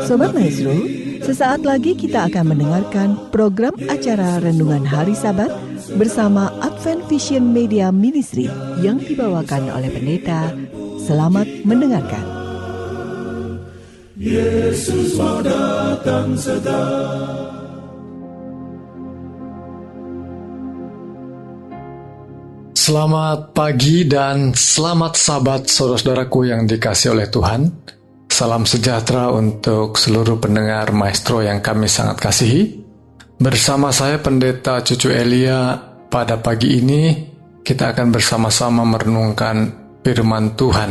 Sobat Maestro, sesaat lagi kita akan mendengarkan program acara Renungan Hari Sabat bersama Advent Vision Media Ministry yang dibawakan oleh pendeta. Selamat mendengarkan. Yesus mau datang segera. Selamat pagi dan selamat Sabat saudara-saudaraku yang dikasihi oleh Tuhan. Salam sejahtera untuk seluruh pendengar Maestro yang kami sangat kasihi. Bersama saya Pendeta Cucu Elia, pada pagi ini kita akan bersama-sama merenungkan firman Tuhan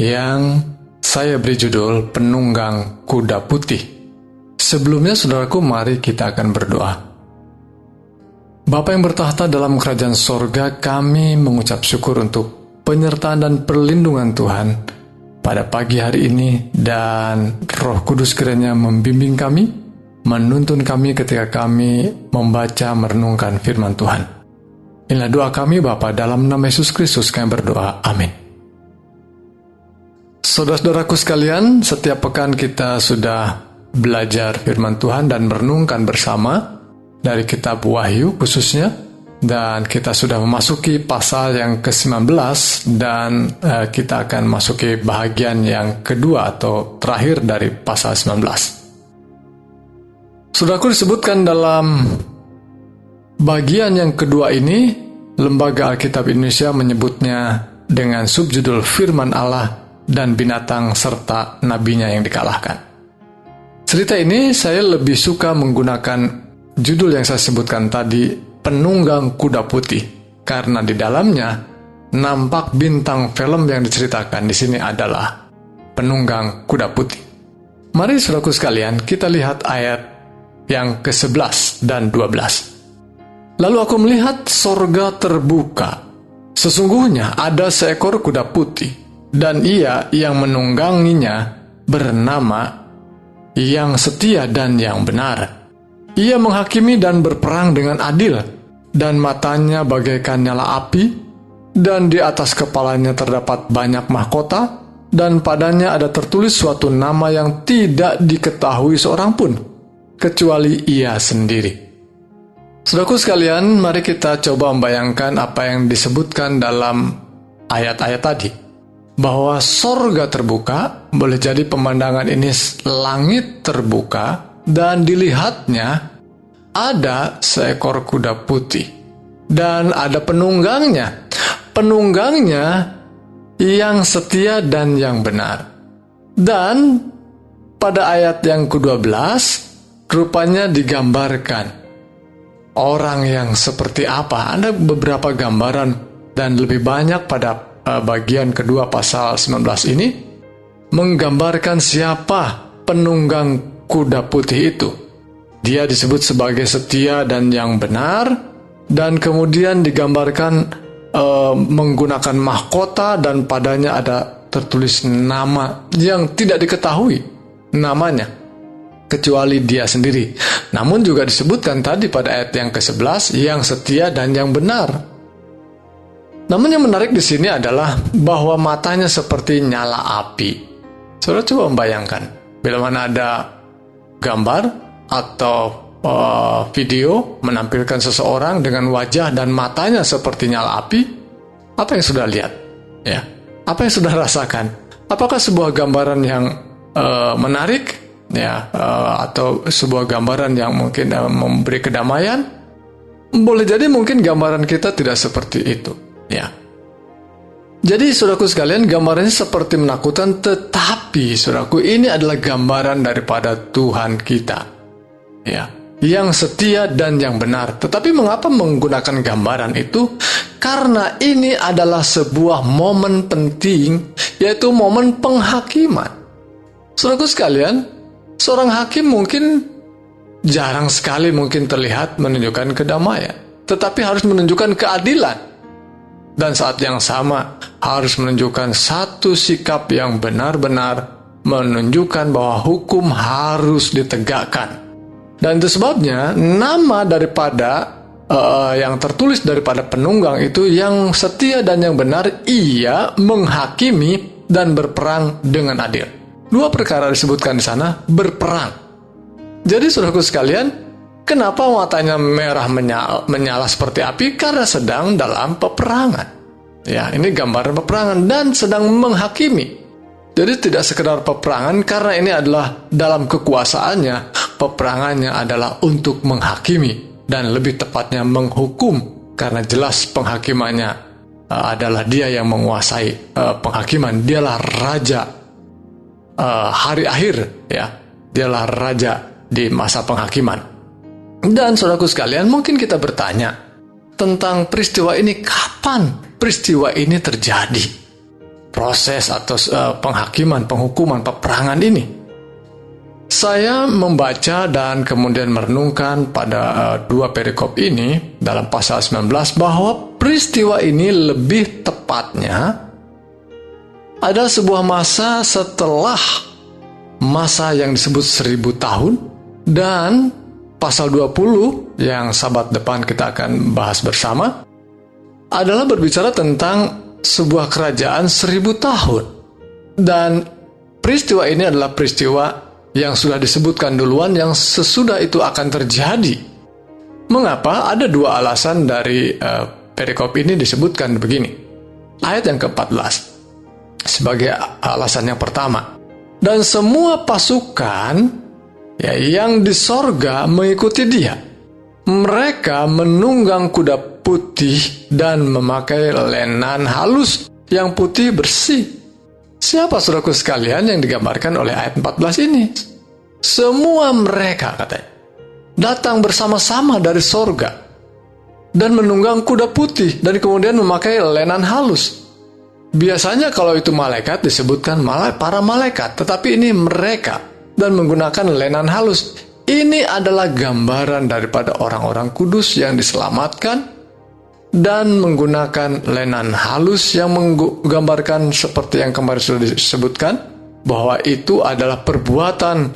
yang saya beri judul Penunggang Kuda Putih. Sebelumnya saudaraku, mari kita akan berdoa. Bapa yang bertahta dalam kerajaan sorga, kami mengucap syukur untuk penyertaan dan perlindungan Tuhan pada pagi hari ini, dan Roh Kudus kiranya membimbing kami, menuntun kami ketika kami membaca merenungkan firman Tuhan. Inilah doa kami Bapa, dalam nama Yesus Kristus kami berdoa, amin. Saudara-saudaraku sekalian, setiap pekan kita sudah belajar firman Tuhan dan merenungkan bersama dari kitab Wahyu khususnya. Dan kita sudah memasuki pasal yang ke-19 dan kita akan masuki bahagian yang kedua atau terakhir dari pasal 19. Saudaraku, disebutkan dalam bagian yang kedua ini, Lembaga Alkitab Indonesia menyebutnya dengan subjudul Firman Allah dan Binatang serta Nabinya yang dikalahkan. Cerita ini saya lebih suka menggunakan judul yang saya sebutkan tadi, Penunggang Kuda Putih, karena di dalamnya nampak bintang film yang diceritakan di sini adalah Penunggang Kuda Putih. Mari saudaraku sekalian, kita lihat ayat yang ke-11 dan 12. Lalu aku melihat sorga terbuka. Sesungguhnya ada seekor kuda putih, dan ia yang menungganginya bernama Yang Setia dan Yang Benar. Ia menghakimi dan berperang dengan adil, dan matanya bagaikan nyala api, dan di atas kepalanya terdapat banyak mahkota, dan padanya ada tertulis suatu nama yang tidak diketahui seorang pun, kecuali ia sendiri. Saudaraku sekalian, mari kita coba membayangkan apa yang disebutkan dalam ayat-ayat tadi. Bahwa sorga terbuka, boleh jadi pemandangan ini langit terbuka, dan dilihatnya ada seekor kuda putih dan ada penunggangnya. Penunggangnya yang setia dan yang benar. Dan pada ayat yang ke-12 rupanya digambarkan orang yang seperti apa. Ada beberapa gambaran dan lebih banyak pada bagian kedua pasal 19 ini menggambarkan siapa penunggang kuda putih itu. Dia disebut sebagai setia dan yang benar, dan kemudian digambarkan menggunakan mahkota, dan padanya ada tertulis nama yang tidak diketahui namanya kecuali dia sendiri. Namun juga disebutkan tadi pada ayat yang ke-11 yang setia dan yang benar. Namun yang menarik di sini adalah bahwa matanya seperti nyala api. Saudara coba membayangkan, bila mana ada gambar atau video menampilkan seseorang dengan wajah dan matanya seperti nyala api, apa yang sudah lihat? Ya, apa yang sudah rasakan? Apakah sebuah gambaran yang menarik, ya, atau sebuah gambaran yang mungkin memberi kedamaian? Boleh jadi mungkin gambaran kita tidak seperti itu, ya. Jadi saudaraku sekalian, gambarannya seperti menakutkan, tetapi saudaraku, ini adalah gambaran daripada Tuhan kita, ya, yang setia dan yang benar. Tetapi mengapa menggunakan gambaran itu? Karena ini adalah sebuah momen penting, yaitu momen penghakiman. Saudaraku sekalian, seorang hakim mungkin jarang sekali mungkin terlihat menunjukkan kedamaian, tetapi harus menunjukkan keadilan. Dan saat yang sama harus menunjukkan satu sikap yang benar-benar menunjukkan bahwa hukum harus ditegakkan. Dan itu sebabnya nama daripada yang tertulis daripada penunggang itu yang setia dan yang benar, ia menghakimi dan berperang dengan adil. Dua perkara disebutkan di sana, berperang. Jadi saudaraku sekalian, kenapa matanya merah menyala seperti api? Karena sedang dalam peperangan. Ya, ini gambaran peperangan dan sedang menghakimi. Jadi tidak sekedar peperangan, karena ini adalah dalam kekuasaannya, peperangannya adalah untuk menghakimi dan lebih tepatnya menghukum, karena jelas penghakimannya adalah dia yang menguasai penghakiman. Dialah raja hari akhir, ya. Dialah raja di masa penghakiman. Dan saudaraku sekalian, mungkin kita bertanya tentang peristiwa ini, kapan peristiwa ini terjadi? Proses atau penghakiman, penghukuman, peperangan ini. Saya membaca dan kemudian merenungkan pada dua perikop ini dalam pasal 19 bahwa peristiwa ini lebih tepatnya adalah sebuah masa setelah masa yang disebut 1000 tahun, dan pasal 20 yang sahabat depan kita akan bahas bersama adalah berbicara tentang sebuah kerajaan 1000 tahun. Dan peristiwa ini adalah peristiwa yang sudah disebutkan duluan, yang sesudah itu akan terjadi. Mengapa? Ada dua alasan dari perikop ini disebutkan begini. Ayat yang ke-14 sebagai alasan yang pertama. Dan semua pasukan yang di sorga mengikuti dia. Mereka menunggang kuda putih dan memakai lenan halus yang putih bersih. Siapa saudaraku sekalian yang digambarkan oleh ayat 14 ini? Semua mereka, katanya, datang bersama-sama dari sorga dan menunggang kuda putih dan kemudian memakai lenan halus. Biasanya kalau itu malaikat disebutkan para malaikat, tetapi ini mereka dan menggunakan lenan halus. Ini adalah gambaran daripada orang-orang kudus yang diselamatkan dan menggunakan lenan halus yang menggambarkan seperti yang kemarin sudah disebutkan, bahwa itu adalah perbuatan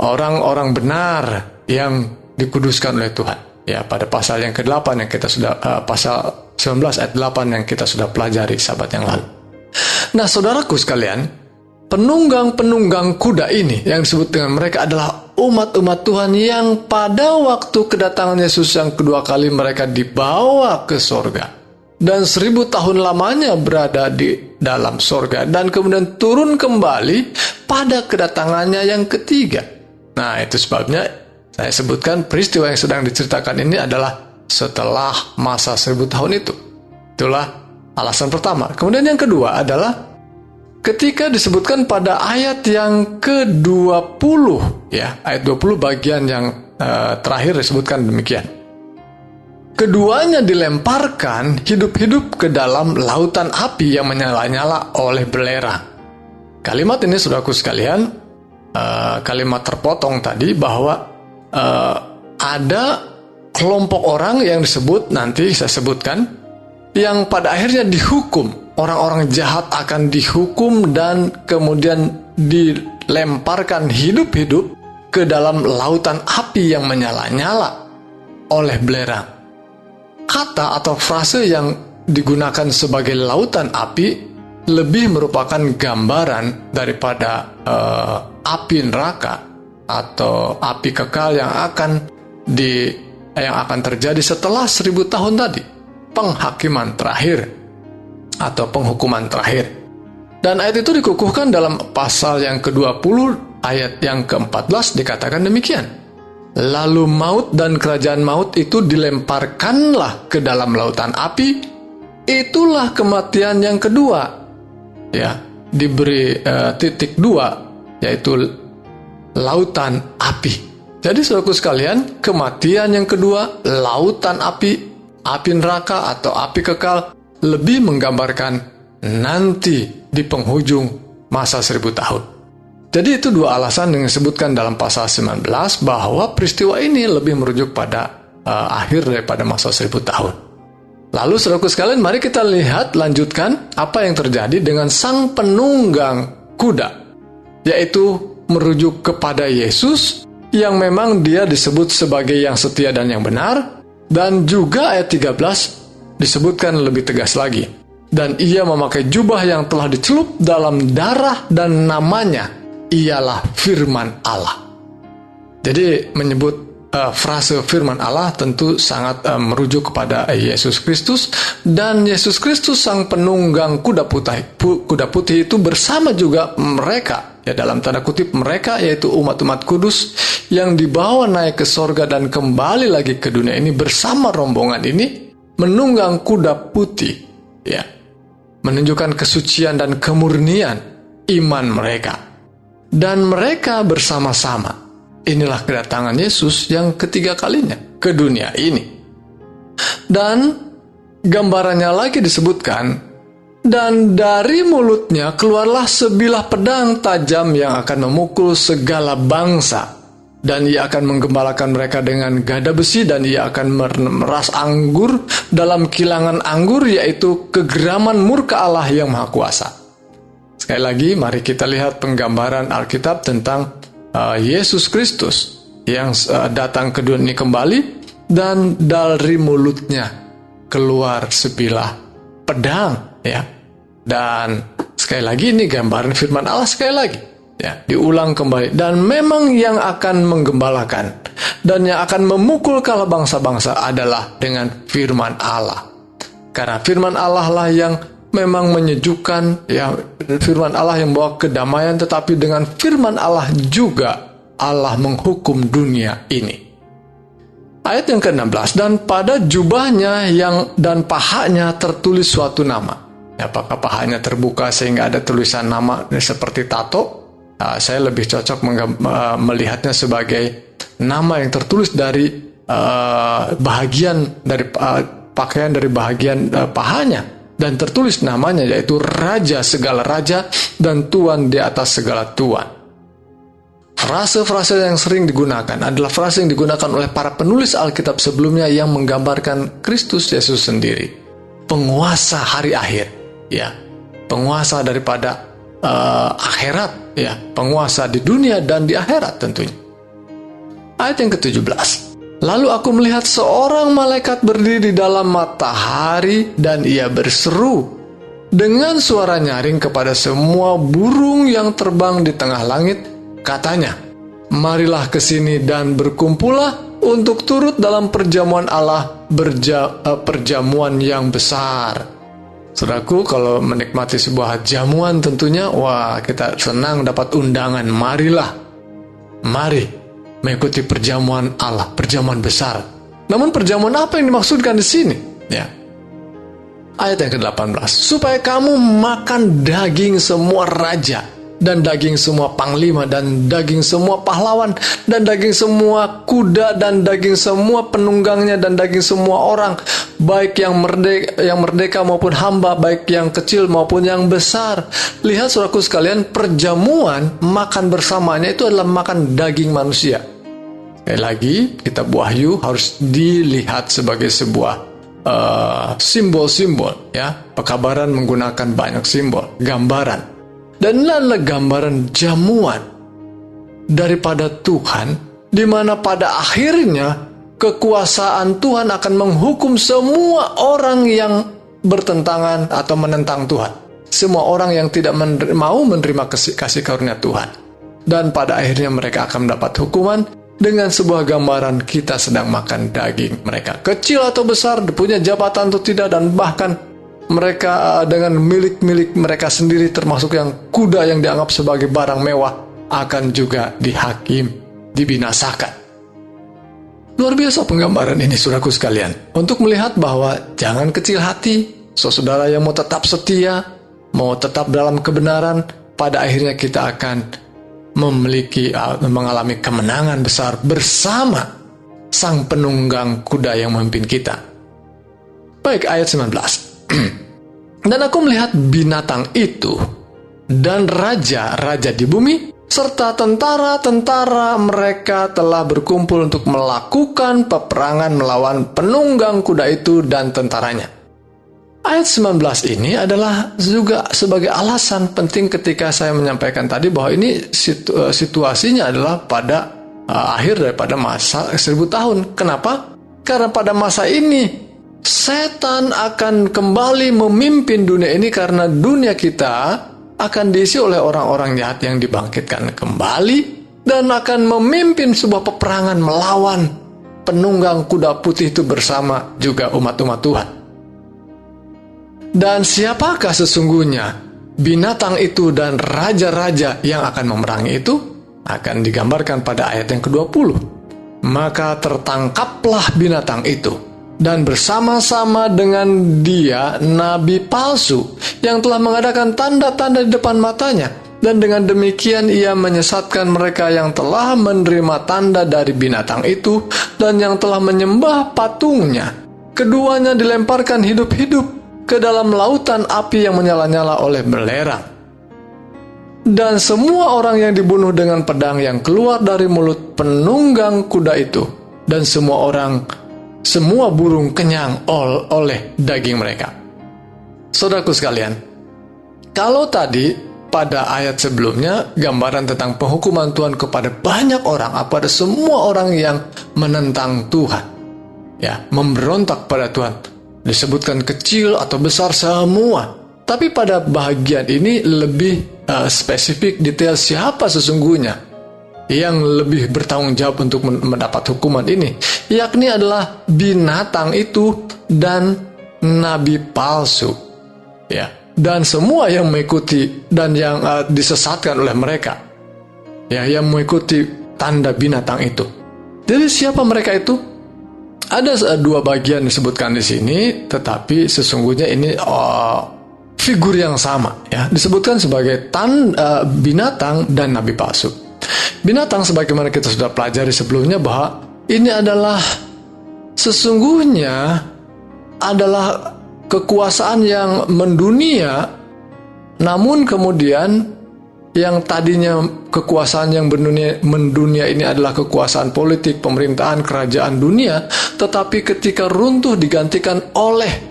orang-orang benar yang dikuduskan oleh Tuhan. Ya, pada pasal yang ke-8 yang kita sudah pasal 19 ayat 8 yang kita sudah pelajari sahabat yang lalu. Nah, saudaraku sekalian, penunggang-penunggang kuda ini yang disebut dengan mereka adalah umat-umat Tuhan yang pada waktu kedatangan Yesus yang kedua kali mereka dibawa ke sorga. Dan 1000 tahun lamanya berada di dalam sorga. Dan kemudian turun kembali pada kedatangannya yang ketiga. Nah, itu sebabnya saya sebutkan peristiwa yang sedang diceritakan ini adalah setelah masa 1000 tahun itu. Itulah alasan pertama. Kemudian yang kedua adalah ketika disebutkan pada ayat yang ke-20, ya, ayat 20 bagian yang terakhir disebutkan demikian. Keduanya dilemparkan hidup-hidup ke dalam lautan api yang menyala-nyala oleh belerang. Kalimat ini, saudaraku sekalian, kalimat terpotong tadi bahwa ada kelompok orang yang disebut, nanti saya sebutkan, yang pada akhirnya dihukum. Orang-orang jahat akan dihukum dan kemudian dilemparkan hidup-hidup ke dalam lautan api yang menyala-nyala oleh belerang. Kata atau frase yang digunakan sebagai lautan api lebih merupakan gambaran daripada api neraka atau api kekal yang akan terjadi setelah 1000 tahun tadi, penghakiman terakhir atau penghukuman terakhir. Dan ayat itu dikukuhkan dalam pasal yang ke-20 ayat yang ke-14 dikatakan demikian. Lalu maut dan kerajaan maut itu dilemparkanlah ke dalam lautan api. Itulah kematian yang kedua. Ya, diberi titik 2, yaitu lautan api. Jadi saudaraku sekalian, kematian yang kedua, lautan api, api neraka atau api kekal, lebih menggambarkan nanti di penghujung masa 1000 tahun. Jadi itu dua alasan yang disebutkan dalam pasal 19 bahwa peristiwa ini lebih merujuk pada akhir daripada masa 1000 tahun. Lalu saudaraku sekalian, mari kita lihat lanjutkan apa yang terjadi dengan sang penunggang kuda, yaitu merujuk kepada Yesus yang memang dia disebut sebagai yang setia dan yang benar. Dan juga ayat 13 disebutkan lebih tegas lagi. Dan ia memakai jubah yang telah dicelup dalam darah dan namanya ialah firman Allah. Jadi menyebut frase firman Allah tentu sangat merujuk kepada Yesus Kristus, dan Yesus Kristus sang penunggang kuda putih itu bersama juga mereka, ya dalam tanda kutip mereka, yaitu umat-umat kudus yang dibawa naik ke sorga dan kembali lagi ke dunia ini bersama rombongan ini menunggang kuda putih, ya, menunjukkan kesucian dan kemurnian iman mereka, dan mereka bersama-sama. Inilah kedatangan Yesus yang ketiga kalinya ke dunia ini. Dan gambarannya lagi disebutkan, dan dari mulutnya keluarlah sebilah pedang tajam yang akan memukul segala bangsa. Dan ia akan menggembalakan mereka dengan gada besi, dan ia akan memeras anggur dalam kilangan anggur, yaitu kegeraman murka Allah yang Maha Kuasa. Sekali lagi, mari kita lihat penggambaran Alkitab tentang Yesus Kristus yang datang ke dunia ini kembali, dan dari mulutnya keluar sebilah pedang, ya. Dan sekali lagi ini gambaran firman Allah sekali lagi, ya, diulang kembali. Dan memang yang akan menggembalakan dan yang akan memukul kala bangsa-bangsa adalah dengan firman Allah. Karena firman Allah lah yang memang menyejukkan, ya, firman Allah yang membawa kedamaian, tetapi dengan firman Allah juga Allah menghukum dunia ini. Ayat yang ke-16, dan pada jubahnya dan pahanya tertulis suatu nama. Apakah pahanya terbuka sehingga ada tulisan nama seperti tato? Saya lebih cocok melihatnya sebagai nama yang tertulis dari bahagian dari pakaian dari bahagian pahanya. Dan tertulis namanya, yaitu Raja segala raja dan Tuan di atas segala tuan. Frase-frase yang sering digunakan adalah frase yang digunakan oleh para penulis Alkitab sebelumnya yang menggambarkan Kristus Yesus sendiri, penguasa hari akhir, ya, penguasa daripada akhirat, ya, penguasa di dunia dan di akhirat tentunya. Ayat yang ke-17. Lalu aku melihat seorang malaikat berdiri di dalam matahari, dan ia berseru dengan suara nyaring kepada semua burung yang terbang di tengah langit. Katanya, marilah ke sini dan berkumpullah untuk turut dalam perjamuan Allah, perjamuan yang besar. Saudaraku, kalau menikmati sebuah jamuan tentunya, wah, kita senang dapat undangan. Mari mengikuti perjamuan Allah, perjamuan besar. Namun perjamuan apa yang dimaksudkan di sini? Ya. Ayat yang ke-18. Supaya kamu makan daging semua raja, dan daging semua panglima, dan daging semua pahlawan, dan daging semua kuda, dan daging semua penunggangnya, dan daging semua orang, baik yang merdeka maupun hamba, baik yang kecil maupun yang besar. Lihat saudaraku sekalian, perjamuan makan bersamanya itu adalah makan daging manusia. Sekali lagi, kitab Wahyu harus dilihat sebagai sebuah simbol-simbol, ya. Pekabaran menggunakan banyak simbol, gambaran. Dan ini adalah gambaran jamuan daripada Tuhan, di mana pada akhirnya kekuasaan Tuhan akan menghukum semua orang yang bertentangan atau menentang Tuhan. Semua orang yang tidak mau menerima kasih karunia Tuhan. Dan pada akhirnya mereka akan mendapat hukuman dengan sebuah gambaran kita sedang makan daging mereka. Kecil atau besar, punya jabatan atau tidak, dan bahkan mereka dengan milik-milik mereka sendiri, termasuk yang kuda yang dianggap sebagai barang mewah, akan juga dibinasakan. Luar biasa penggambaran ini, saudaraku sekalian, untuk melihat bahwa jangan kecil hati. Saudara yang mau tetap setia, mau tetap dalam kebenaran, pada akhirnya kita akan mengalami kemenangan besar bersama sang penunggang kuda yang memimpin kita. Baik, ayat 19. Dan aku melihat binatang itu dan raja-raja di bumi serta tentara-tentara mereka telah berkumpul untuk melakukan peperangan melawan penunggang kuda itu dan tentaranya. Ayat 19 ini adalah juga sebagai alasan penting ketika saya menyampaikan tadi bahwa ini situasinya adalah pada akhir daripada masa 1000 tahun. Kenapa? Karena pada masa ini setan akan kembali memimpin dunia ini, karena dunia kita akan diisi oleh orang-orang jahat yang dibangkitkan kembali dan akan memimpin sebuah peperangan melawan penunggang kuda putih itu bersama juga umat-umat Tuhan. Dan siapakah sesungguhnya binatang itu dan raja-raja yang akan memerangi itu? Akan digambarkan pada ayat yang ke-20. Maka tertangkaplah binatang itu, dan bersama-sama dengan dia nabi palsu yang telah mengadakan tanda-tanda di depan matanya, dan dengan demikian ia menyesatkan mereka yang telah menerima tanda dari binatang itu dan yang telah menyembah patungnya. Keduanya dilemparkan hidup-hidup ke dalam lautan api yang menyala-nyala oleh belerang. Dan semua orang yang dibunuh dengan pedang yang keluar dari mulut penunggang kuda itu, dan semua burung kenyang oleh daging mereka. Saudaraku sekalian, kalau tadi pada ayat sebelumnya gambaran tentang penghukuman Tuhan kepada banyak orang, pada semua orang yang menentang Tuhan, ya, memberontak pada Tuhan, disebutkan kecil atau besar semua. Tapi pada bagian ini lebih spesifik detail siapa sesungguhnya yang lebih bertanggung jawab untuk mendapat hukuman ini, yakni adalah binatang itu dan nabi palsu, ya, dan semua yang mengikuti dan yang disesatkan oleh mereka, ya, yang mengikuti tanda binatang itu. Jadi siapa mereka itu? Ada dua bagian disebutkan di sini, tetapi sesungguhnya ini figur yang sama, ya, disebutkan sebagai binatang dan nabi palsu. Binatang sebagaimana kita sudah pelajari sebelumnya bahwa ini adalah sesungguhnya adalah kekuasaan yang mendunia, namun kemudian yang tadinya kekuasaan yang mendunia ini adalah kekuasaan politik, pemerintahan, kerajaan dunia, tetapi ketika runtuh digantikan oleh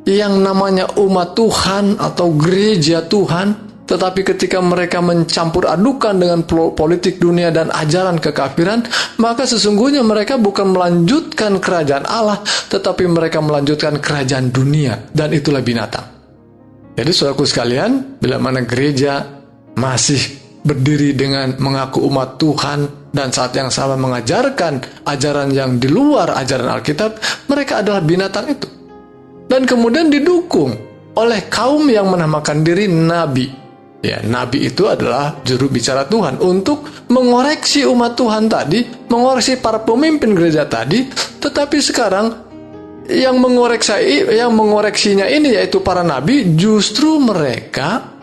yang namanya umat Tuhan atau gereja Tuhan. Tetapi ketika mereka mencampur adukan dengan politik dunia dan ajaran kekafiran, maka sesungguhnya mereka bukan melanjutkan kerajaan Allah, tetapi mereka melanjutkan kerajaan dunia, dan itulah binatang. Jadi saudaraku sekalian, bila mana gereja masih berdiri dengan mengaku umat Tuhan dan saat yang sama mengajarkan ajaran yang di luar ajaran Alkitab, mereka adalah binatang itu. Dan kemudian didukung oleh kaum yang menamakan diri nabi. Ya, nabi itu adalah juru bicara Tuhan untuk mengoreksi umat Tuhan tadi, mengoreksi para pemimpin gereja tadi. Tetapi sekarang yang mengoreksinya ini yaitu para nabi, justru mereka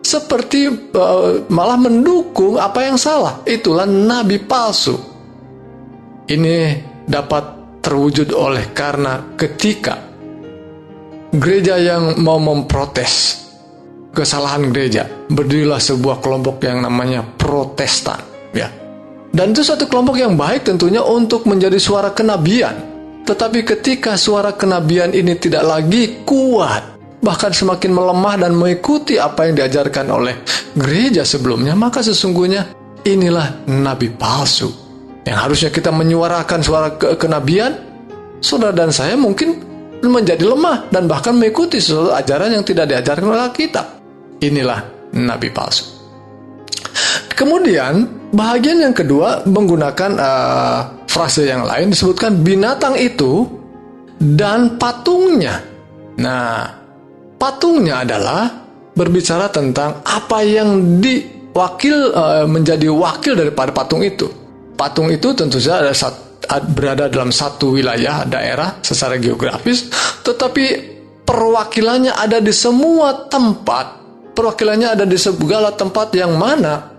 seperti malah mendukung apa yang salah. Itulah nabi palsu. Ini dapat terwujud oleh karena ketika gereja yang mau memprotes kesalahan gereja, berdirilah sebuah kelompok yang namanya Protestan, ya. Dan itu satu kelompok yang baik tentunya untuk menjadi suara kenabian. Tetapi ketika suara kenabian ini tidak lagi kuat, bahkan semakin melemah dan mengikuti apa yang diajarkan oleh gereja sebelumnya, maka sesungguhnya inilah nabi palsu. Yang harusnya kita menyuarakan suara kenabian, saudara dan saya mungkin menjadi lemah dan bahkan mengikuti sesuatu ajaran yang tidak diajarkan oleh Alkitab. Inilah nabi palsu. Kemudian bahagian yang kedua menggunakan frase yang lain, disebutkan binatang itu dan patungnya. Nah, patungnya adalah berbicara tentang apa yang menjadi wakil daripada patung itu. Patung itu tentu saja berada dalam satu wilayah daerah secara geografis, tetapi perwakilannya ada di semua tempat. Perwakilannya ada di segala tempat yang mana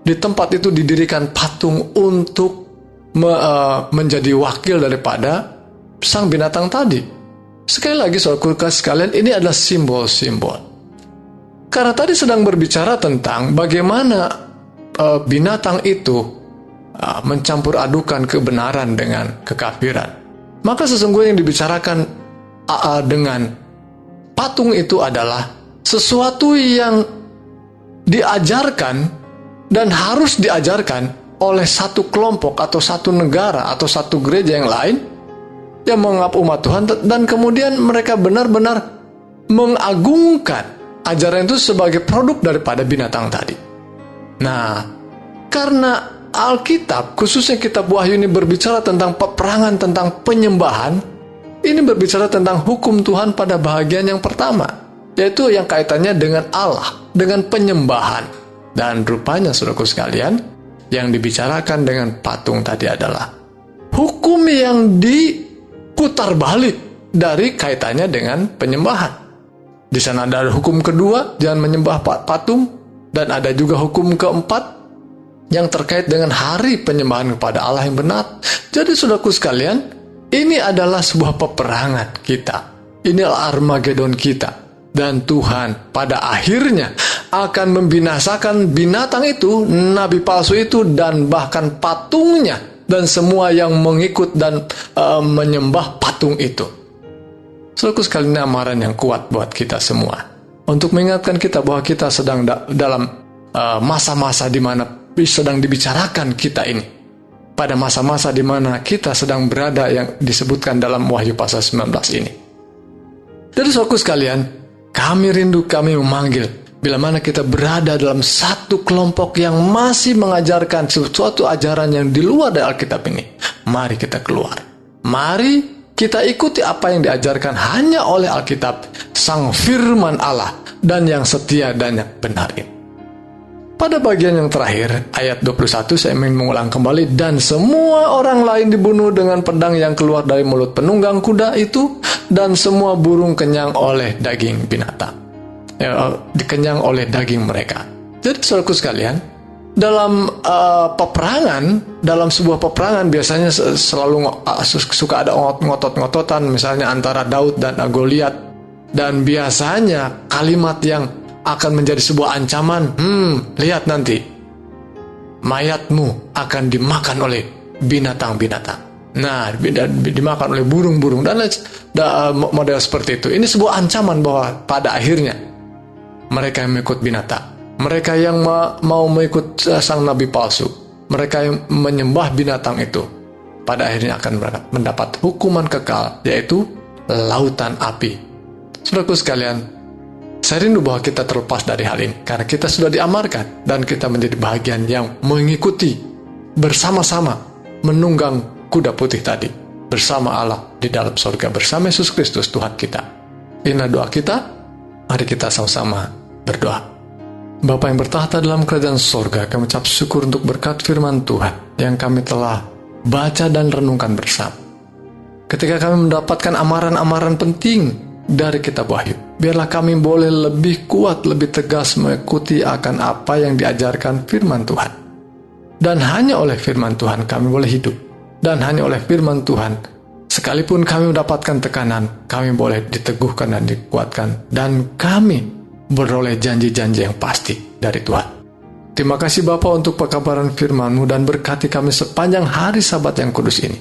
di tempat itu didirikan patung untuk menjadi wakil daripada sang binatang tadi. Sekali lagi saudara sekalian, ini adalah simbol-simbol. Karena tadi sedang berbicara tentang bagaimana binatang itu mencampur adukan kebenaran dengan kekafiran. Maka sesungguhnya yang dibicarakan dengan patung itu adalah sesuatu yang diajarkan dan harus diajarkan oleh satu kelompok atau satu negara atau satu gereja yang lain yang menganggap umat Tuhan, dan kemudian mereka benar-benar mengagungkan ajaran itu sebagai produk daripada binatang tadi. Nah, karena Alkitab, khususnya kitab Wahyu ini berbicara tentang peperangan, tentang penyembahan, ini berbicara tentang hukum Tuhan pada bahagian yang pertama, yaitu yang kaitannya dengan Allah, dengan penyembahan. Dan rupanya, saudaraku sekalian, yang dibicarakan dengan patung tadi adalah hukum yang diputar balik dari kaitannya dengan penyembahan. Di sana ada hukum kedua, jangan menyembah patung, dan ada juga hukum keempat yang terkait dengan hari penyembahan kepada Allah yang benar. Jadi saudaraku sekalian, ini adalah sebuah peperangan kita. Inilah Armageddon kita. Dan Tuhan pada akhirnya akan membinasakan binatang itu, nabi palsu itu, dan bahkan patungnya, dan semua yang mengikut dan menyembah patung itu. Saudaraku sekalian, ini amaran yang kuat buat kita semua, untuk mengingatkan kita bahwa kita sedang dalam masa-masa di mana sedang dibicarakan kita ini. Pada masa-masa di mana kita sedang berada yang disebutkan dalam Wahyu pasal 19 ini. Jadi saudaraku sekalian, kami rindu, kami memanggil, bila mana kita berada dalam satu kelompok yang masih mengajarkan sesuatu ajaran yang di luar dari Alkitab ini, mari kita keluar. Mari kita ikuti apa yang diajarkan hanya oleh Alkitab, Sang Firman Allah, dan yang setia dan yang benar ini. Pada bagian yang terakhir, ayat 21, saya ingin mengulang kembali. Dan semua orang lain dibunuh dengan pedang yang keluar dari mulut penunggang kuda itu, dan semua burung kenyang oleh daging binatang. Dikenyang oleh daging mereka. Jadi saudaraku sekalian, dalam peperangan, dalam sebuah peperangan biasanya selalu suka ada ngotot-ngototan, misalnya antara Daud dan Goliat. Dan biasanya kalimat yang akan menjadi sebuah ancaman, lihat nanti, mayatmu akan dimakan oleh binatang-binatang. Nah, dimakan oleh burung-burung, dan model seperti itu. Ini sebuah ancaman bahwa pada akhirnya, mereka yang mengikut binatang, mereka yang mau mengikut sang nabi palsu, mereka yang menyembah binatang itu, pada akhirnya akan mendapat hukuman kekal, yaitu lautan api. Saudaraku sekalian, saya rindu bahwa kita terlepas dari hal ini, karena kita sudah diamarkan, dan kita menjadi bahagian yang mengikuti bersama-sama menunggang kuda putih tadi, bersama Allah di dalam surga, bersama Yesus Kristus Tuhan kita. Inilah doa kita, mari kita sama-sama berdoa. Bapa yang bertahta dalam kerajaan surga, kami ucap syukur untuk berkat firman Tuhan yang kami telah baca dan renungkan bersama. Ketika kami mendapatkan amaran-amaran penting dari kitab Wahyu, biarlah kami boleh lebih kuat, lebih tegas mengikuti akan apa yang diajarkan firman Tuhan. Dan hanya oleh firman Tuhan kami boleh hidup. Dan hanya oleh firman Tuhan, sekalipun kami mendapatkan tekanan, kami boleh diteguhkan dan dikuatkan. Dan kami beroleh janji-janji yang pasti dari Tuhan. Terima kasih Bapa untuk pekabaran firman-Mu, dan berkati kami sepanjang hari Sabat yang kudus ini.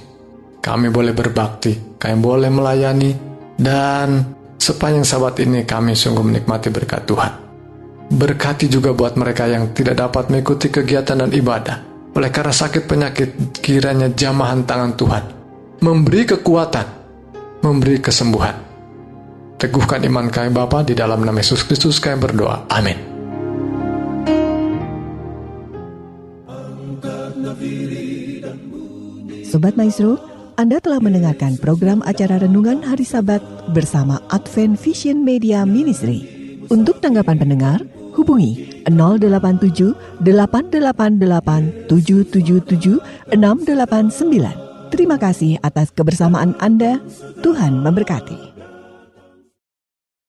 Kami boleh berbakti, kami boleh melayani, dan sepanjang Sabat ini kami sungguh menikmati berkat Tuhan. Berkati juga buat mereka yang tidak dapat mengikuti kegiatan dan ibadah oleh karena sakit penyakit, kiranya jamahan tangan Tuhan memberi kekuatan, memberi kesembuhan. Teguhkan iman kami Bapa, di dalam nama Yesus Kristus kami berdoa. Amin. Sobat Maestro, Anda telah mendengarkan program acara Renungan Hari Sabat bersama Advent Vision Media Ministry. Untuk tanggapan pendengar, hubungi 087 888 777 689. Terima kasih atas kebersamaan Anda. Tuhan memberkati.